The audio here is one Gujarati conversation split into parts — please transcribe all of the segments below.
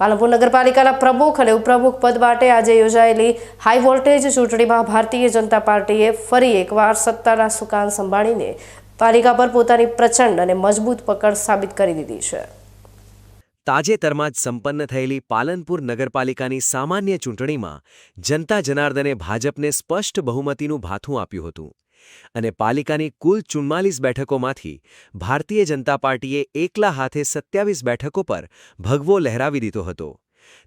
પાલનપુર નગરપાલિકાના પ્રમુખ અને ઉપપ્રમુખ પદ માટે આજે યોજાયેલી હાઈ વોલ્ટેજ ચૂંટણીમાં ભારતીય જનતા પાર્ટીએ ફરી એકવાર સત્તાના સુકાન સંભાળીને પાલિકા પર પોતાની પ્રચંડ અને મજબૂત પકડ સાબિત કરી દીધી છે। તાજેતરમાં જ સંપન્ન થયેલી પાલનપુર નગરપાલિકાની સામાન્ય ચૂંટણીમાં જનતા જનાર્દને ભાજપને સ્પષ્ટ બહુમતીનું ભાથું આપ્યું હતું અને પાલિકાની કુલ 44 બેઠકોમાંથી ભારતીય જનતા પાર્ટીએ એકલા હાથે 27 બેઠકો પર ભગવો લહેરાવી દીધો હતો।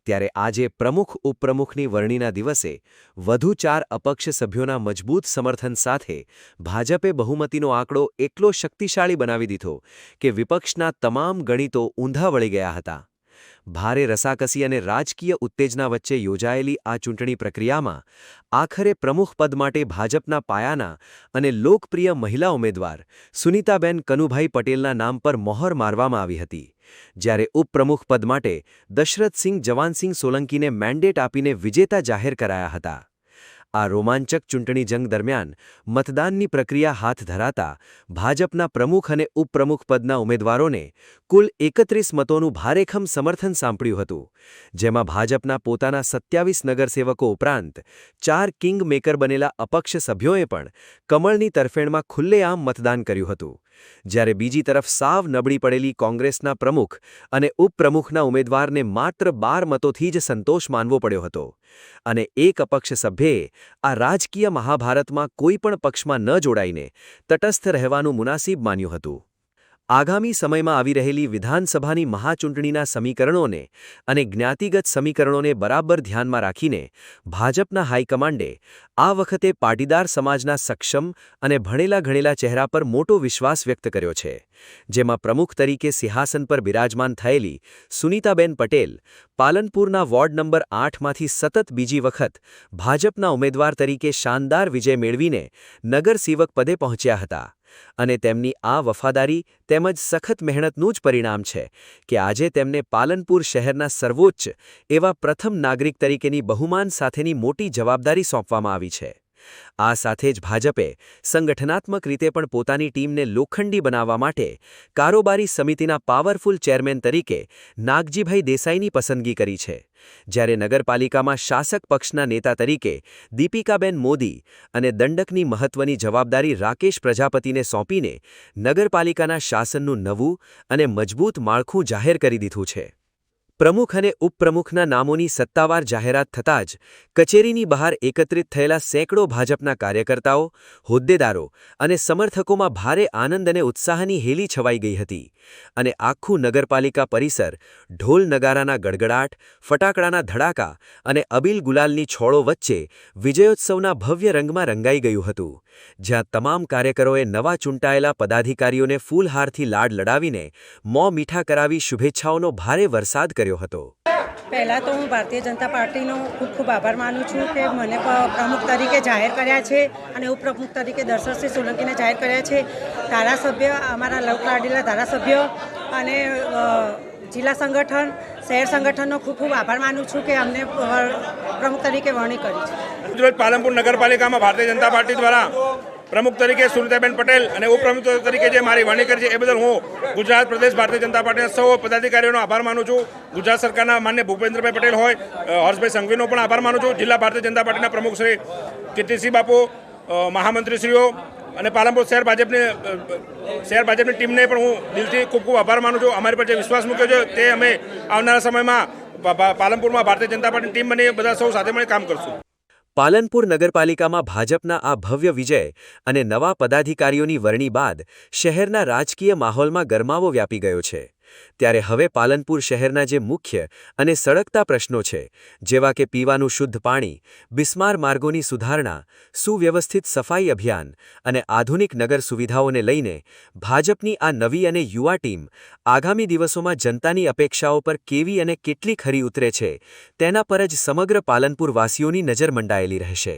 ત્યારે આજે પ્રમુખ ઉપપ્રમુખની વરણીના દિવસે વધુ 4 અપક્ષ સભ્યોના મજબૂત સમર્થન સાથે ભાજપે બહુમતીનો આંકડો એટલો શક્તિશાળી બનાવી દીધો કે વિપક્ષના તમામ ગણિતો ઊંધા વળી ગયા હતા। ભારે રસાકસી અને રાજકીય ઉત્તેજના વચ્ચે યોજાયેલી આ ચૂંટણી પ્રક્રિયામાં આખરે પ્રમુખ પદ માટે ભાજપના પાયાના અને લોકપ્રિય મહિલા ઉમેદવાર સુનીતાબેન કનુભાઈ પટેલના નામ પર મહોર મારવામાં આવી હતી, જ્યારે ઉપપ્રમુખ પદ માટે દશરથસિંહ જવાનસિંહ સોલંકીને મેન્ડેટ આપીને વિજેતા જાહેર કરાયા હતા। આ રોમાંચક ચૂંટણી જંગ દરમિયાન મતદાનની પ્રક્રિયા હાથ ધરાતા ભાજપના પ્રમુખ અને ઉપપ્રમુખ પદના ઉમેદવારોને કુલ 31 મતોનું ભારેખમ સમર્થન સાંપડ્યું હતું, જેમાં ભાજપના પોતાના 27 નગરસેવકો ઉપરાંત 4 કિંગ મેકર બનેલા અપક્ષ સભ્યોએ પણ કમળની તરફેણમાં ખુલ્લેઆમ મતદાન કર્યું હતું, જ્યારે બીજી તરફ સાવ નબળી પડેલી કોંગ્રેસના પ્રમુખ અને ઉપપ્રમુખના ઉમેદવારને માત્ર 12 મતોથી જ સંતોષ માનવો પડ્યો હતો અને એક અપક્ષ સભ્યે આ રાજકીય મહાભારતમાં કોઈ પણ પક્ષમાં ન જોડાઈને તટસ્થ રહેવાનું મુનાસિબ માન્યું હતું। આગામી સમયમાં આવી રહેલી વિધાનસભાની મહાચૂંટણીના સમીકરણોને અને જ્ઞાતિગત સમીકરણોને બરાબર ધ્યાનમાં રાખીને ભાજપના હાઈકમાન્ડે આ વખતે પાટીદાર સમાજના સક્ષમ અને ભણેલા ગણેલા ચહેરા પર મોટો વિશ્વાસ વ્યક્ત કર્યો છે, જેમાં પ્રમુખ તરીકે સિંહાસન પર બિરાજમાન થયેલી સુનીતાબેન પટેલ પાલનપુરના વોર્ડ નંબર 8માંથી સતત બીજી વખત ભાજપના ઉમેદવાર તરીકે શાનદાર વિજય મેળવીને નગરસેવક પદે પહોંચ્યા હતા અને તેમની આ વફાદારી તેમજ સખત મહેનતનું જ પરિણામ છે કે આજે તેમને પાલનપુર શહેરના સર્વોચ્ચ એવા પ્રથમ નાગરિક તરીકેની બહુમાન સાથેની મોટી જવાબદારી સોંપવામાં આવી છે। આ સાથે જ ભાજપે સંગઠનાત્મક રીતે પણ પોતાની ટીમને લોખંડી બનાવવા માટે કારોબારી સમિતિના પાવરફુલ ચેરમેન તરીકે નાગજીભાઈ દેસાઈની પસંદગી કરી છે, જ્યારે નગરપાલિકામાં શાસક પક્ષના નેતા તરીકે દીપિકાબેન મોદી અને દંડકની મહત્વની જવાબદારી રાકેશ પ્રજાપતિને સોંપીને નગરપાલિકાના શાસનનું નવું અને મજબૂત માળખું જાહેર કરી દીધું છે। પ્રમુખ અને ઉપપ્રમુખના નામોની સત્તાવાર જાહેરાત થતાં જ કચેરીની બહાર એકત્રિત થયેલા સેંકડો ભાજપના કાર્યકર્તાઓ, હોદ્દેદારો અને સમર્થકોમાં ભારે આનંદ અને ઉત્સાહની હેલી છવાઈ ગઈ હતી અને આખું નગરપાલિકા પરિસર ઢોલ નગારાના ગડગડાટ, ફટાકડાના ધડાકા અને અબીલ ગુલાલની છોડો વચ્ચે વિજયોત્સવના ભવ્ય રંગમાં રંગાઈ ગયું હતું, જ્યાં તમામ કાર્યકરોએ નવા ચૂંટાયેલા પદાધિકારીઓને ફૂલહારથી લાડ લડાવીને મોં મીઠા કરાવી શુભેચ્છાઓનો ભારે વરસાદ કર્યો હતો। પહેલાં તો હું ભારતીય જનતા પાર્ટીનો ખૂબ ખૂબ આભાર માનું છું કે મને પ્રમુખ તરીકે જાહેર કર્યા છે અને ઉપપ્રમુખ તરીકે દશરથસિંહ સોલંકીને જાહેર કર્યા છે। ધારાસભ્ય, અમારા લોકલાડીલા ધારાસભ્ય અને જિલ્લા સંગઠન, શહેર સંગઠનનો ખૂબ ખૂબ આભાર માનું છું કે અમને પ્રમુખ તરીકે વરણી કરી છે। રોજ પાલનપુર નગરપાલિકામાં ભારતીય જનતા પાર્ટી દ્વારા પ્રમુખ તરીકે સુનીતાબેન પટેલ અને ઉપપ્રમુખ તરીકે જે મારી વરણી કરી છે એ બદલ હું ગુજરાત પ્રદેશ ભારતીય જનતા પાર્ટીના સૌ પદાધિકારીઓનો આભાર માનું છું। ગુજરાત સરકારના માન્ય ભૂપેન્દ્રભાઈ પટેલ હોય, હર્ષભાઈ સંઘવીનો પણ આભાર માનું છું। જિલ્લા ભારતીય જનતા પાર્ટીના પ્રમુખ શ્રી કીર્તિસિંહ બાપુ, મહામંત્રીશ્રીઓ અને પાલનપુર શહેર ભાજપની ટીમને પણ હું દિલથી ખૂબ ખૂબ આભાર માનું છું। અમારી પર જે વિશ્વાસ મૂક્યો છે તે અમે આવનારા સમયમાં પાલનપુરમાં ભારતીય જનતા પાર્ટીની ટીમ બની બધા સૌ સાથે મળી કામ કરશું। પાલનપુર નગરપાલિકામાં ભાજપના આ ભવ્ય વિજય અને નવા પદાધિકારીઓની વરણી બાદ શહેરના રાજકીય માહોલમાં ગરમાવો વ્યાપી ગયો છે, ત્યારે હવે પાલનપુર શહેરના જે મુખ્ય અને સળગતા પ્રશ્નો છે, જેવા કે પીવાનું શુદ્ધ પાણી, બિસ્માર માર્ગોની સુધારણા, સુવ્યવસ્થિત સફાઈ અભિયાન અને આધુનિક નગર સુવિધાઓને લઈને ભાજપની આ નવી અને યુવા ટીમ આગામી દિવસોમાં જનતાની અપેક્ષાઓ પર કેવી અને કેટલી ખરી ઉતરે છે તેના પર જ સમગ્ર પાલનપુર વાસીઓની નજર મંડાયેલી રહેશે।